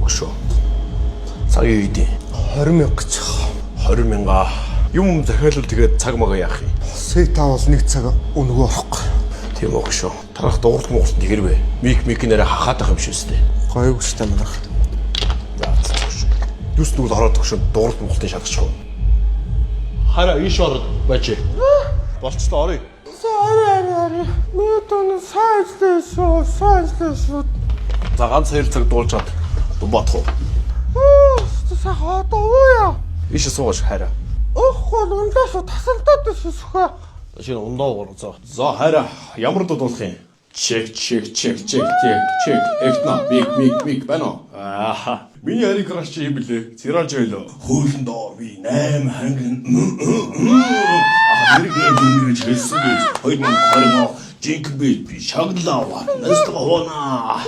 Өгшөө. Цагийн үед 20,000 гэж. 20,000 юм захиалвал тэгээд цаг магаа яах юм? Сета бол нэг цаг өнгөө орохгүй. Тийм өгшөө. Тарах дууралт Монголд тэгэрвэ. Мик нэрээ хахаад ах юм шүү дээ. Гойг штэ манайх. Юус нүгэл ороод өгшөө дууралт Монголын шалгачихв. Хараа иш ороод байж. Болцлоо орё. Сараа. Мэтэн сайжлаа. За ганц 2 цаг дуулжаад бодох уу? Сайхан одоо уу. Иш суугаш хараа. Гол унлааш тасалдаад биш сүхэ. Шинэ ундаа гор зоо. За хараа ямар дуулах юм? Чек. Эхна мик бано. Ааха. Миний харийг краш чи юм блэ? Цираж байлоо. Хөөсөн доо би 8 ханган. Хэрэг хэлсэн би 2020 жинк би шагналаа. Настга хоона.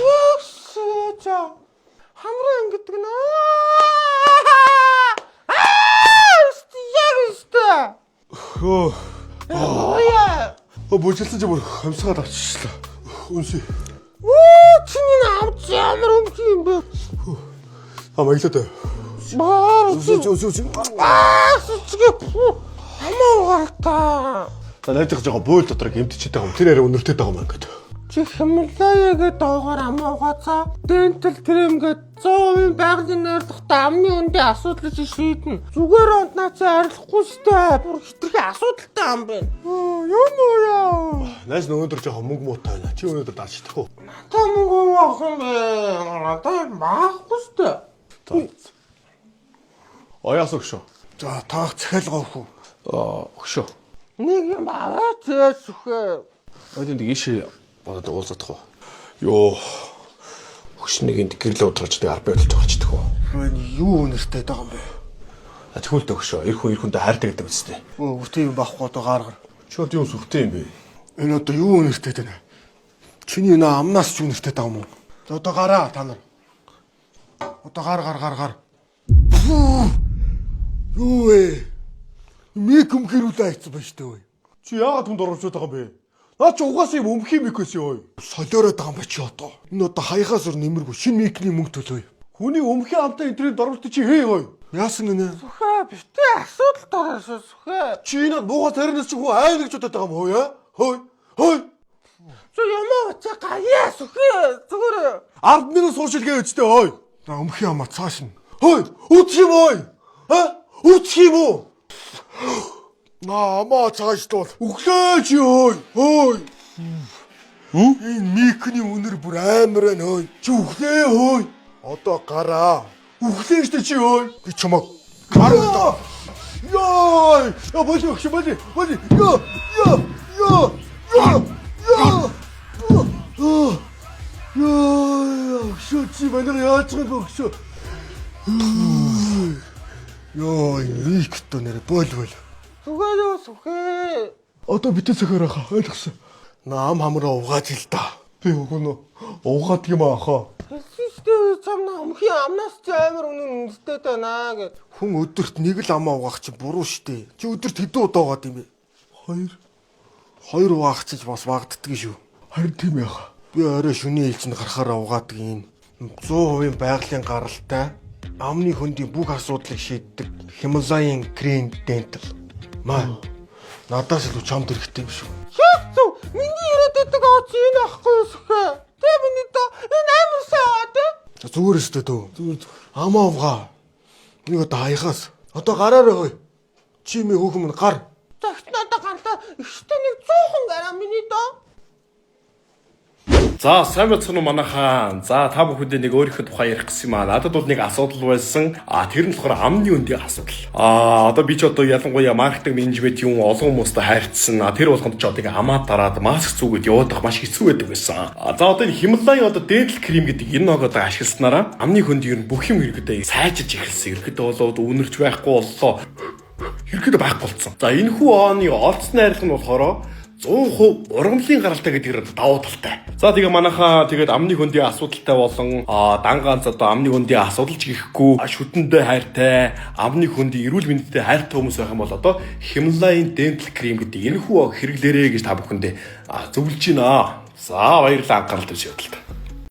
За. Хамраа ингэдэг наа. Хөө. Бүжгэлсэн ч бүр хамсгаад авчихлаа. Үнсээ. Чиний намч ямар өмх юм бэ? Амаглаад. Амаа. За найдах жоохон буйл дотор гэмтчихэд байгаа юм. Тэр арай өнөртэй байгаа юм ингээд. Чи Хималаягээ доогоор амуугаацаа. Дентал крем гээд 100% байгалийн найрлагатай амны үндэ асуудал шийднэ. Зүгээр онтнацаа арилахгүй штэ. Бүр хитрхи асуудалтай ам байна. Юм уу яа. Найс өнөөдөр жоохон мөнгө муутай байна. Чи өнөөдөр даачдах уу? Надаа мөнгө авах юм бэ. Надаа маахгүй штэ. Ояас өгшөө. За таах захиалга өгөх үү? Өгшөө. Нэг юм аваад зөөс өгөө. Одын дэгэш бодод уулзах уу? Йоо. Өгшнийг гэрэл удраж тэг арбай болж байгаач үү? Юу өнөртэй байгаа юм бэ? Тэгвэл өгшөө. Эр хүнтэй хайртай гэдэг үстэй. Өвтэй юм байхгүй одоо гааргар. Чи одоо юу сүхтэй юм бэ? Энэ одоо юу өнөртэй байна? Чиний энэ амнаас ч өнөртэй байгаа юм уу? Одоо гараа та нар. Одоо гар. Юу вэ? Мик өмхөрүүлээ хайцсан ба штэ ой. Чи яагаад түнд оруулж байгаа юм бэ? Наа чи угаасаа юм өмх мик байсан ой. Солиороод байгаа юм ба чи одоо. Энэ одоо хаяхаас өр нэмэргүй шинэ микний мөнгө төлөө. Хүний өмхийн амтаа интернет оруулалт чи хээ ой. Яасан гинэ? Сүхэ битээ асуудал дороошоо сүхэ. Чи энэ бууга таринаас чи хөө ай гэж бодоод байгаа юм уу яа? Хой. Чи ямаа чи гаяа сүхэ. Зүгээр 10 минут суушилгээ өчтөө ой. За өмхийн амаа цааш нь. Хой, үтх юм ой. Үтх юм уу? Амаа цааш туул. Өглөөч ой. Энэ микний үнэр бүр амар байна ой. Чи өглөө ой. Одоо гараа. Өглөө штэ чи ой. Би чамаг гараа. Ёй! Я боёш, боли. Ёо. Шо чи манайг яаж байгаа бохшо. Ёо, микто нэр бол. Сүхэ. Одоо битээ сөхөр хаа ойлгосон. Наам хамраа угааж ил да. Би өгөнө. Угаад юм аахаа. Систем цамна өмхийн амнаас ч амар үнэн үнэтэй байна гэд. Хүн өдөрт нэг л амаа угаах чи буруу штэ. Чи өдөрт хэдэн удаа угаад юм бэ? 2 угаах чи бас вагддаг шүү. Харин тийм яах. Би орой шөнийн ээлжинд гарахаараа угаадаг юм. 100% байгалийн гаралтай амны хөндийн бүх асуудлыг шийддэг Хималаян крем дентал. Маа. Надаас илүү чамд хэрэгтэй юм шүү. Хэцүү. Миний ирээд байдаг ооч энэ ахгүй сүхэ. Тэ миний доо энэ амар саад. Зүгээр өстэй дөө. Амаа угаа. Нэг одоо хаяхаас. Одоо гараарай хөөе. Чи ми хөөхөн минь гар. Загт надаа гарлаа. Ихтэй нэг 100 гараа миний доо. За сайн бацхан уу манайхаа. За та бүхэндээ нэг өөрийнхөө тухай ярих гэсэн юм аа. Надад бол нэг асуудал байсан. Тэр нь болохоор амны үндийн асуудал. Одоо би ч одоо ялангуяа маркетинг менежмент юм олон хүмүүстэй харьцсан. Тэр болгонд ч одоо ингээ амаа дараад маск зүгээд явах маш хэцүү байдаг байсан. За одоо энэ Хималаян одоо дентал крем гэдэг энэ нэг одоо ашигласнараа амны хөндийн бүх юм хэрэгдээ сайжирч эхэлсэн. Ирэхэд болоод үнэрч байхгүй боллоо. Ирэхэд байхгүй болцсон. За энэ хүү оны олцны арилга нь болохоор 100% ургамлын гаралтай гэдэг давуу талтай. За тэгээ манайхаа тэгээд амны хөндийн асуудалтай болон дан ганц одоо амны хөндийн асуудалч гэхгүй шүтэндээ хайртай, амны хөндийн эрүүл мэндэд хайртай хүмүүс байх юм бол одоо Himalayan Dental Cream гэдэг энэ хүү хэрэглээрэй гэж та бүхэндээ зөвлөж байна. За баярлалаа анхаарал тавьж явдал.